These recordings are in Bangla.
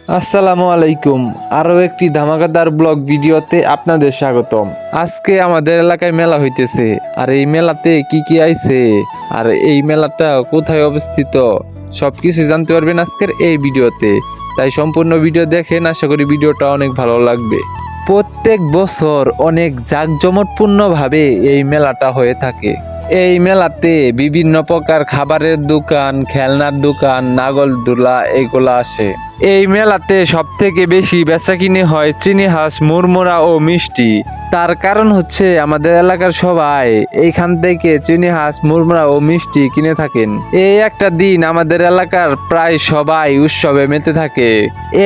আসসালামু আলাইকুম। আরো একটি ধামাকাদার ব্লগ ভিডিওতে আপনাদের স্বাগতম। আজকে আমাদের এলাকায় মেলা হইতেছে, আর এই মেলাতে কি কি আইছে, আর এই মেলাটা কোথায় অবস্থিত, সবকিছু জানতে পারবেন আজকের এই ভিডিওতে। তাই সম্পূর্ণ ভিডিও দেখেন, আশা করি ভিডিওটা অনেক ভালো লাগবে। প্রত্যেক বছর অনেক জাঁকজমকপূর্ণ ভাবে এই মেলাটা হয়ে থাকে। এই মেলাতে বিভিন্ন প্রকার খাবারের দোকান, খেলনার দোকান, নাগরদোলা এগুলা আসে। এই মেলাতে সব থেকে বেশি বেচাকিনি হয় চিনি হাঁস, মুড়মুড়া ও মিষ্টি। তার কারণ হচ্ছে আমাদের এলাকার সবাই এইখান থেকে চিনি হাঁস, মুড়মুড়া ও মিষ্টি কিনে থাকেন। এই একটা দিন আমাদের এলাকার প্রায় সবাই উৎসবে মেতে থাকে।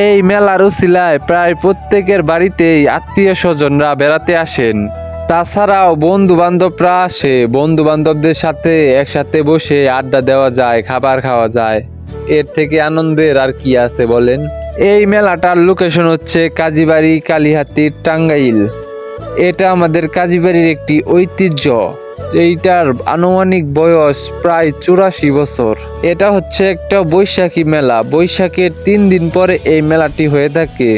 এই মেলার উছিলায় প্রায় প্রত্যেকের বাড়িতেই আত্মীয় স্বজনরা বেড়াতে আসেন। তাছাড়াও বন্ধু বান্ধবরা আসে, বন্ধু বান্ধবদের সাথে একসাথে বসে আড্ডা দেওয়া যায়, খাবার খাওয়া যায়। এর থেকে আনন্দের আর কি আছে বলেন। এই মেলাটার লোকেশন হচ্ছে কাজীবাড়ি, কালিহাতী, টাঙ্গাইল। এটা আমাদের কাজীবাড়ির একটি ঐতিহ্য। এইটার আনুমানিক বয়স প্রায় 84 বছর। এটা হচ্ছে একটা বৈশাখী মেলা। বৈশাখের 3 দিন পরে এই মেলাটি হয়ে থাকে।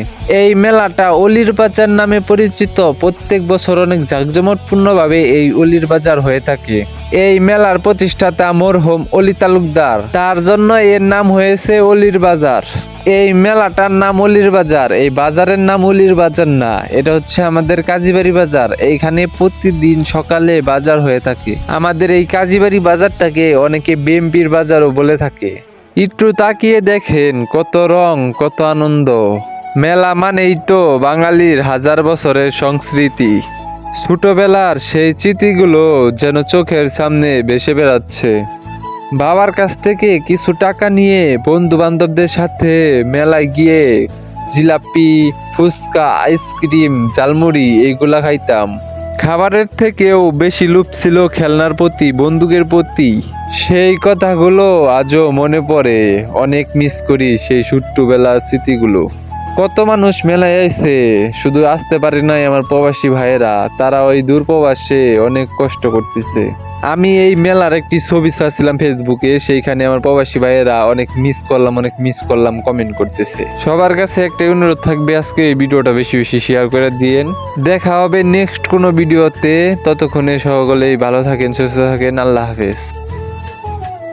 এই মেলাটা অলির বাজার নামে পরিচিত। প্রত্যেক বছর অনেক জাঁকজমকপূর্ণ ভাবে এই অলির বাজার হয়ে থাকে। এই মেলার প্রতিষ্ঠাতা মরহুম অলি তালুকদার, তার জন্য এর নাম হয়েছে অলির বাজার। এই মেলাটার নাম অলির বাজার, এই বাজারের নাম অলির বাজার না, এটা হচ্ছে আমাদের কাজীবাড়ি বাজার। এইখানে প্রতিদিন সকালে বাজার হয়ে থাকে। আমাদের এই কাজীবাড়ি বাজারটাকে অনেকে বিএমপির বাজারও বলে থাকে। একটু তাকিয়ে দেখেন, কত রং, কত আনন্দ। মেলা মানেই তো বাঙালির হাজার বছরের সংস্কৃতি। ছোটবেলার সেই স্মৃতিগুলো যেন চোখের সামনে ভেসে বেড়াচ্ছে। বাবার কাছ থেকে কিছু টাকা নিয়ে বন্ধু বান্ধবদের সাথে মেলায় গিয়ে জিলাপি, ফুচকা, আইসক্রিম, ঝালমুড়ি এগুলা খাইতাম। খাবারের থেকেও বেশি লোভ ছিল খেলনার প্রতি, বন্দুকের প্রতি। সেই কথাগুলো আজও মনে পড়ে। অনেক মিস করি সেই ছোট্টবেলার স্মৃতিগুলো। কত মানুষ মেলায় আইছে, শুধু আসতে পারে নাই আমার প্রবাসী ভাইয়েরা। তারা ওই দূর প্রবাসে অনেক কষ্ট করতেছে। আমি এই মেলার একটি ছবি ছাড়ছিলাম ফেসবুকে, সেইখানে আমার প্রবাসী ভাইয়েরা অনেক মিস করলাম কমেন্ট করতেছে। সবার কাছে একটা অনুরোধ থাকবে, আজকে এই ভিডিওটা বেশি বেশি শেয়ার করে দিয়েন। দেখা হবে নেক্সট কোনো ভিডিওতে। ততক্ষণে সকলেই ভালো থাকেন, সুস্থ থাকেন। আল্লাহ হাফেজ।